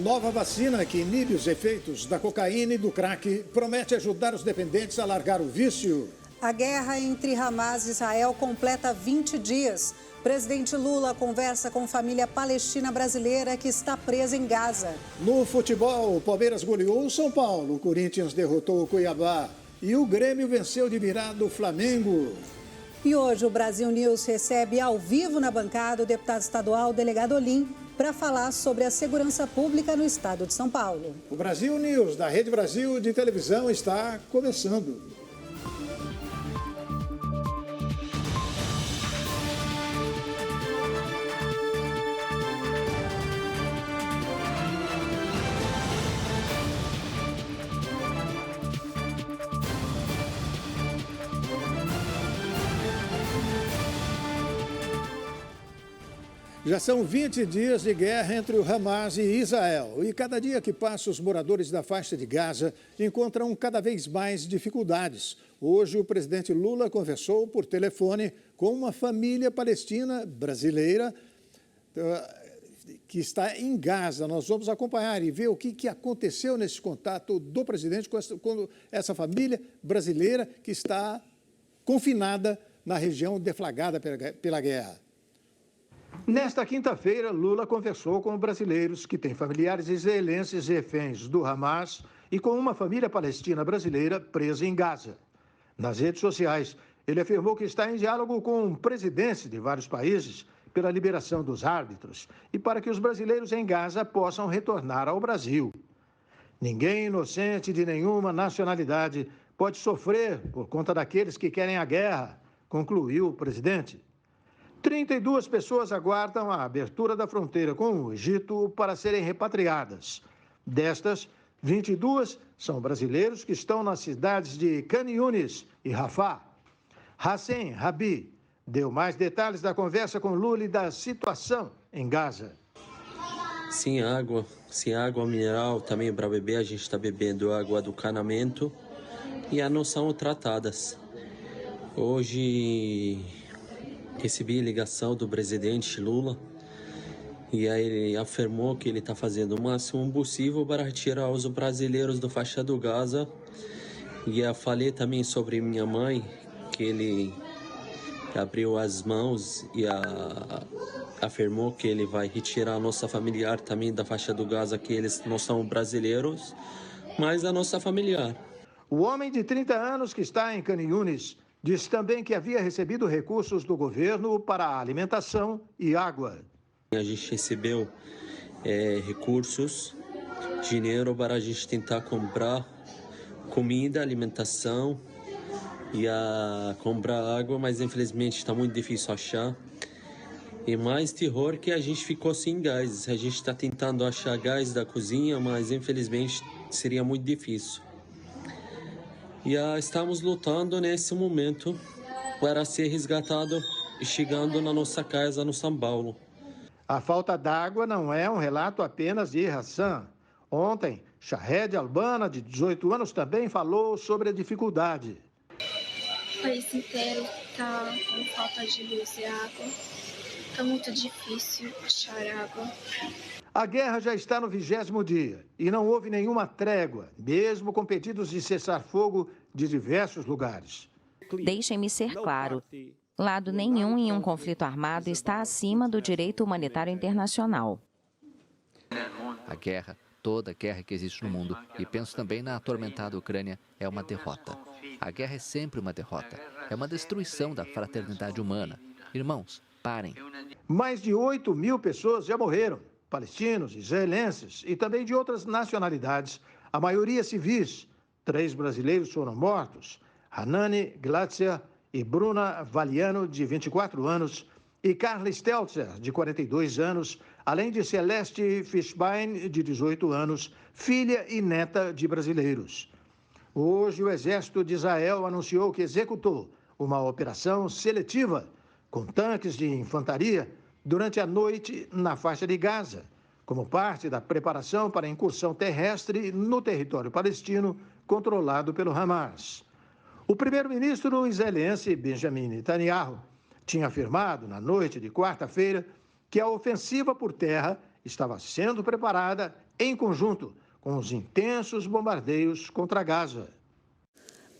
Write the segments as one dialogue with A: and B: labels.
A: Nova vacina que inibe os efeitos da cocaína e do crack promete ajudar os dependentes a largar o vício.
B: A guerra entre Hamas e Israel completa 20 dias. Presidente Lula conversa com família palestina brasileira que está presa em Gaza.
A: No futebol, o Palmeiras goleou o São Paulo, o Corinthians derrotou o Cuiabá e o Grêmio venceu de virada o Flamengo.
B: E hoje o Brasil News recebe ao vivo na bancada o deputado estadual delegado Olim para falar sobre a segurança pública no estado de São Paulo.
A: O Brasil News da Rede Brasil de televisão está começando. Já são 20 dias de guerra entre o Hamas e Israel. E cada dia que passa, os moradores da faixa de Gaza encontram cada vez mais dificuldades. Hoje, o presidente Lula conversou por telefone com uma família palestina brasileira que está em Gaza. Nós vamos acompanhar e ver o que aconteceu nesse contato do presidente com essa família brasileira que está confinada na região deflagrada pela guerra. Nesta quinta-feira, Lula conversou com brasileiros que têm familiares israelenses reféns do Hamas e com uma família palestina brasileira presa em Gaza. Nas redes sociais, ele afirmou que está em diálogo com presidentes de vários países pela liberação dos árbitros e para que os brasileiros em Gaza possam retornar ao Brasil. Ninguém inocente de nenhuma nacionalidade pode sofrer por conta daqueles que querem a guerra, concluiu o presidente. 32 pessoas aguardam a abertura da fronteira com o Egito para serem repatriadas. Destas, 22 são brasileiros que estão nas cidades de Khan Yunis e Rafah. Hassan Rabi deu mais detalhes da conversa com Lula e da situação em Gaza.
C: Sem água mineral também para beber, a gente está bebendo água do canamento e não são tratadas. Hoje recebi a ligação do presidente Lula e aí ele afirmou que ele está fazendo o máximo possível para retirar os brasileiros do faixa do Gaza. E eu falei também sobre minha mãe, que ele abriu as mãos e afirmou que ele vai retirar a nossa familiar também da faixa do Gaza, que eles não são brasileiros, mas a nossa familiar.
A: O homem de 30 anos que está em Khan Yunis disse também que havia recebido recursos do governo para a alimentação e água.
C: A gente recebeu recursos, dinheiro para a gente tentar comprar comida, alimentação e comprar água, mas infelizmente está muito difícil achar. E mais terror que a gente ficou sem gás. A gente está tentando achar gás da cozinha, mas infelizmente seria muito difícil. E estamos lutando nesse momento para ser resgatado e chegando na nossa casa no São Paulo.
A: A falta d'água não é um relato apenas de Hassan. Ontem, Shahed Albana, de 18 anos, também falou sobre a dificuldade.
D: O país inteiro está com falta de luz e água. Está muito difícil achar água.
A: A guerra já está no 20º dia e não houve nenhuma trégua, mesmo com pedidos de cessar-fogo de diversos lugares.
E: Deixem-me ser claro. Lado nenhum em um conflito armado está acima do direito humanitário internacional.
F: A guerra, toda guerra que existe no mundo, e penso também na atormentada Ucrânia, é uma derrota. A guerra é sempre uma derrota. É uma destruição da fraternidade humana. Irmãos, parem.
A: Mais de 8.000 pessoas já morreram. Palestinos, israelenses e também de outras nacionalidades, a maioria civis. 3 brasileiros foram mortos, Hanani Glatzia e Bruna Valiano, de 24 anos, e Carla Stelzer, de 42 anos, além de Celeste Fishbein, de 18 anos, filha e neta de brasileiros. Hoje, o Exército de Israel anunciou que executou uma operação seletiva com tanques de infantaria durante a noite na faixa de Gaza, como parte da preparação para a incursão terrestre no território palestino controlado pelo Hamas. O primeiro-ministro israelense Benjamin Netanyahu tinha afirmado na noite de quarta-feira que a ofensiva por terra estava sendo preparada em conjunto com os intensos bombardeios contra Gaza.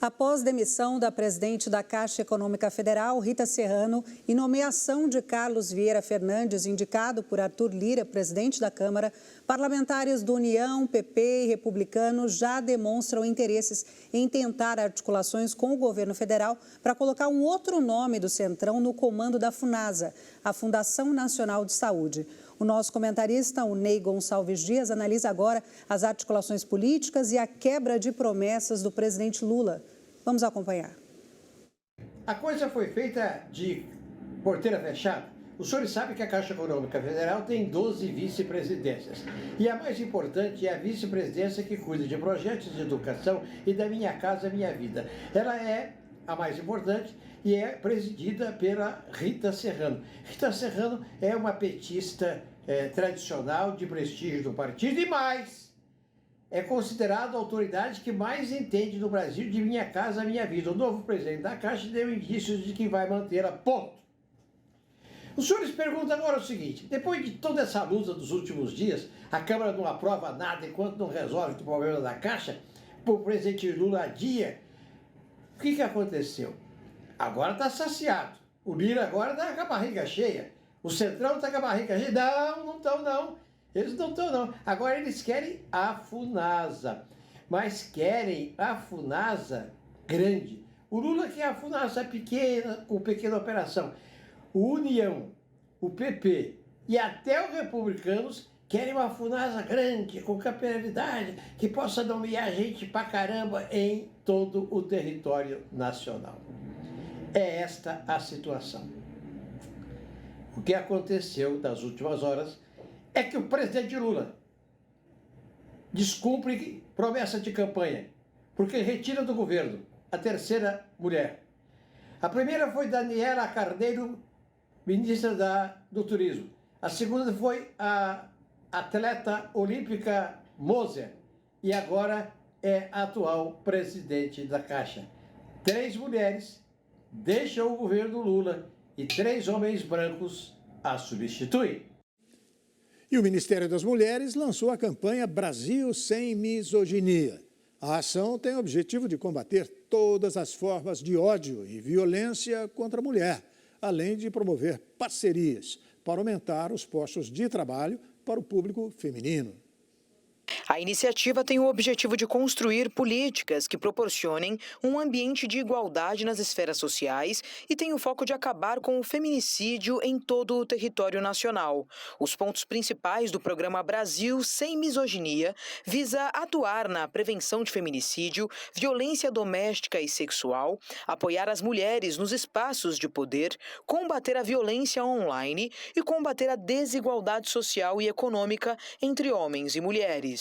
B: Após demissão da presidente da Caixa Econômica Federal, Rita Serrano, e nomeação de Carlos Vieira Fernandes, indicado por Arthur Lira, presidente da Câmara, parlamentares do União, PP e Republicanos já demonstram interesses em tentar articulações com o governo federal para colocar um outro nome do Centrão no comando da FUNASA, a Fundação Nacional de Saúde. O nosso comentarista, o Ney Gonçalves Dias, analisa agora as articulações políticas e a quebra de promessas do presidente Lula. Vamos acompanhar.
G: A coisa foi feita de porteira fechada. Os senhores sabem que a Caixa Econômica Federal tem 12 vice-presidências. E a mais importante é a vice-presidência que cuida de projetos de educação e da Minha Casa Minha Vida. Ela é a mais importante e é presidida pela Rita Serrano. Rita Serrano é uma petista tradicional de prestígio do partido e mais, é considerada a autoridade que mais entende no Brasil de Minha Casa Minha Vida. O novo presidente da Caixa deu indícios de que vai mantê-la, ponto. Os senhores perguntam agora o seguinte: depois de toda essa luta dos últimos dias, a Câmara não aprova nada enquanto não resolve o problema da Caixa, o presidente Lula adia. O que aconteceu? Agora está saciado. O Lira agora está com a barriga cheia. O Centrão está com a barriga cheia. Não estão não. Eles não estão não. Agora eles querem a FUNASA. Mas querem a FUNASA grande. O Lula quer a FUNASA pequena, com pequena operação. O União, o PP e até os republicanos querem uma FUNASA grande, com capilaridade, que possa nomear gente pra caramba em todo o território nacional. É esta a situação. O que aconteceu nas últimas horas é que o presidente Lula descumpre promessa de campanha, porque retira do governo a terceira mulher. A primeira foi Daniela Carneiro, ministra do Turismo. A segunda foi a atleta olímpica Moser. E agora é a atual presidente da Caixa. 3 mulheres deixam o governo Lula e 3 homens brancos a substituem.
A: E o Ministério das Mulheres lançou a campanha Brasil Sem Misoginia. A ação tem o objetivo de combater todas as formas de ódio e violência contra a mulher, além de promover parcerias para aumentar os postos de trabalho para o público feminino.
H: A iniciativa tem o objetivo de construir políticas que proporcionem um ambiente de igualdade nas esferas sociais e tem o foco de acabar com o feminicídio em todo o território nacional. Os pontos principais do programa Brasil Sem Misoginia visa atuar na prevenção de feminicídio, violência doméstica e sexual, apoiar as mulheres nos espaços de poder, combater a violência online e combater a desigualdade social e econômica entre homens e mulheres.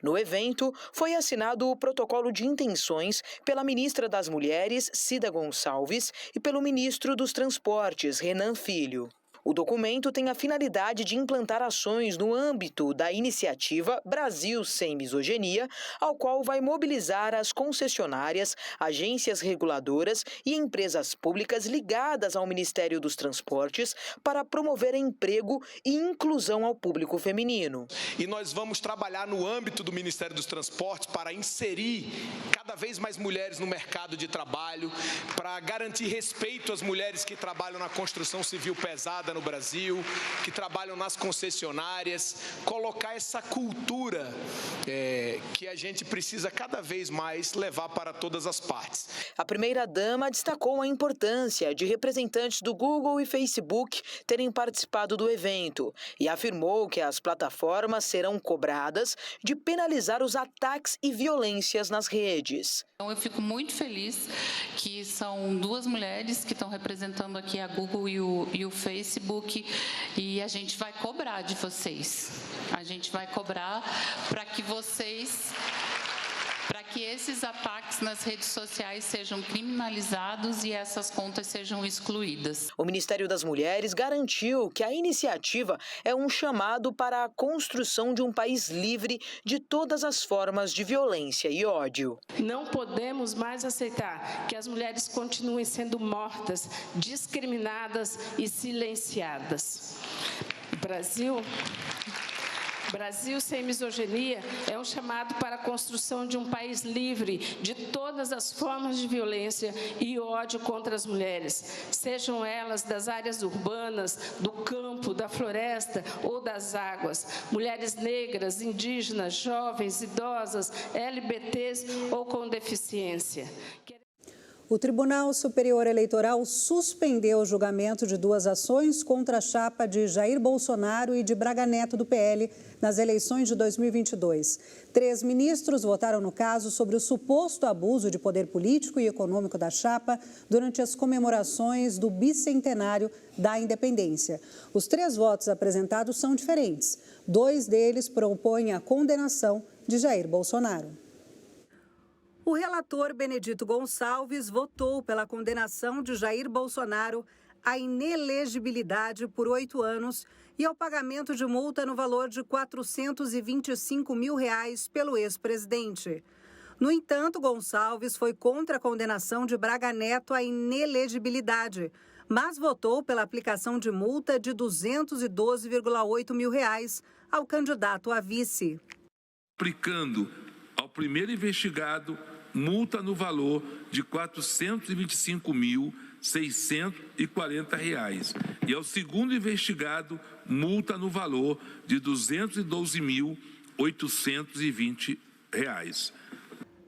H: No evento, foi assinado o protocolo de intenções pela ministra das Mulheres, Cida Gonçalves, e pelo ministro dos Transportes, Renan Filho. O documento tem a finalidade de implantar ações no âmbito da iniciativa Brasil Sem Misoginia, ao qual vai mobilizar as concessionárias, agências reguladoras e empresas públicas ligadas ao Ministério dos Transportes para promover emprego e inclusão ao público feminino.
I: E nós vamos trabalhar no âmbito do Ministério dos Transportes para inserir cada vez mais mulheres no mercado de trabalho, para garantir respeito às mulheres que trabalham na construção civil pesada no Brasil, que trabalham nas concessionárias, colocar essa cultura que a gente precisa cada vez mais levar para todas as partes.
H: A primeira-dama destacou a importância de representantes do Google e Facebook terem participado do evento e afirmou que as plataformas serão cobradas de penalizar os ataques e violências nas redes.
J: Então, eu fico muito feliz que são 2 mulheres que estão representando aqui a Google e o Facebook, e a gente vai cobrar de vocês. A gente vai cobrar para que esses ataques nas redes sociais sejam criminalizados e essas contas sejam excluídas.
H: O Ministério das Mulheres garantiu que a iniciativa é um chamado para a construção de um país livre de todas as formas de violência e ódio.
K: Não podemos mais aceitar que as mulheres continuem sendo mortas, discriminadas e silenciadas. Brasil Sem Misoginia é um chamado para a construção de um país livre de todas as formas de violência e ódio contra as mulheres, sejam elas das áreas urbanas, do campo, da floresta ou das águas, mulheres negras, indígenas, jovens, idosas, LGBTs ou com deficiência.
B: O Tribunal Superior Eleitoral suspendeu o julgamento de 2 ações contra a chapa de Jair Bolsonaro e de Braga Neto, do PL, nas eleições de 2022. 3 ministros votaram no caso sobre o suposto abuso de poder político e econômico da chapa durante as comemorações do bicentenário da independência. Os 3 votos apresentados são diferentes. 2 deles propõem a condenação de Jair Bolsonaro. O relator Benedito Gonçalves votou pela condenação de Jair Bolsonaro à inelegibilidade por 8 anos e ao pagamento de multa no valor de R$ 425 mil pelo ex-presidente. No entanto, Gonçalves foi contra a condenação de Braga Neto à inelegibilidade, mas votou pela aplicação de multa de R$ 212,8 mil ao candidato a vice.
L: Aplicando ao primeiro investigado multa no valor de R$ 425.640 e ao segundo investigado multa no valor de R$ 212.820.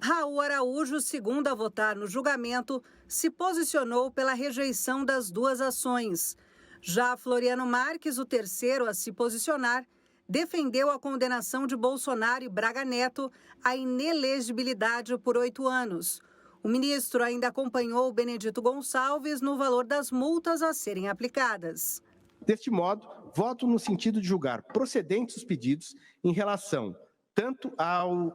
B: Raul Araújo, segundo a votar no julgamento, se posicionou pela rejeição das 2 ações. Já Floriano Marques, o terceiro a se posicionar, defendeu a condenação de Bolsonaro e Braga Neto à inelegibilidade por 8 anos. O ministro ainda acompanhou Benedito Gonçalves no valor das multas a serem aplicadas.
M: Deste modo, voto no sentido de julgar procedentes os pedidos em relação tanto ao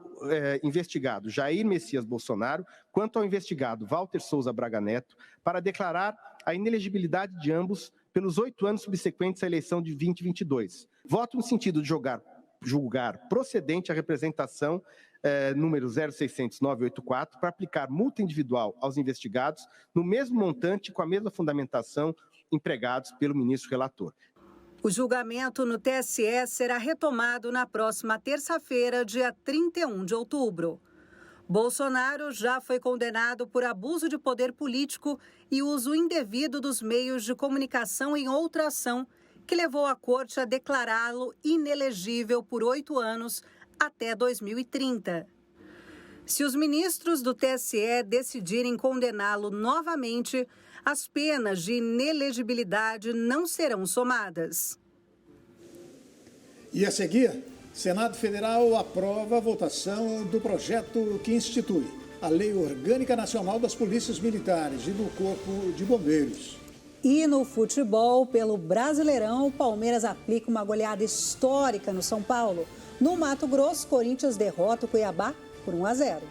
M: investigado Jair Messias Bolsonaro quanto ao investigado Walter Souza Braga Neto para declarar a inelegibilidade de ambos pelos 8 anos subsequentes à eleição de 2022. Voto no sentido de julgar procedente a representação número 0600-984 para aplicar multa individual aos investigados no mesmo montante com a mesma fundamentação empregados pelo ministro relator.
B: O julgamento no TSE será retomado na próxima terça-feira, dia 31 de outubro. Bolsonaro já foi condenado por abuso de poder político e uso indevido dos meios de comunicação em outra ação, que levou a corte a declará-lo inelegível por 8 anos até 2030. Se os ministros do TSE decidirem condená-lo novamente, as penas de inelegibilidade não serão somadas.
A: E a seguir, Senado Federal aprova a votação do projeto que institui a Lei Orgânica Nacional das Polícias Militares e do Corpo de Bombeiros.
B: E no futebol, pelo Brasileirão, o Palmeiras aplica uma goleada histórica no São Paulo. No Mato Grosso, Corinthians derrota o Cuiabá por 1-0.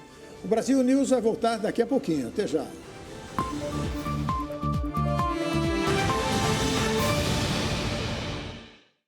A: O Brasil News vai voltar daqui a pouquinho. Até já.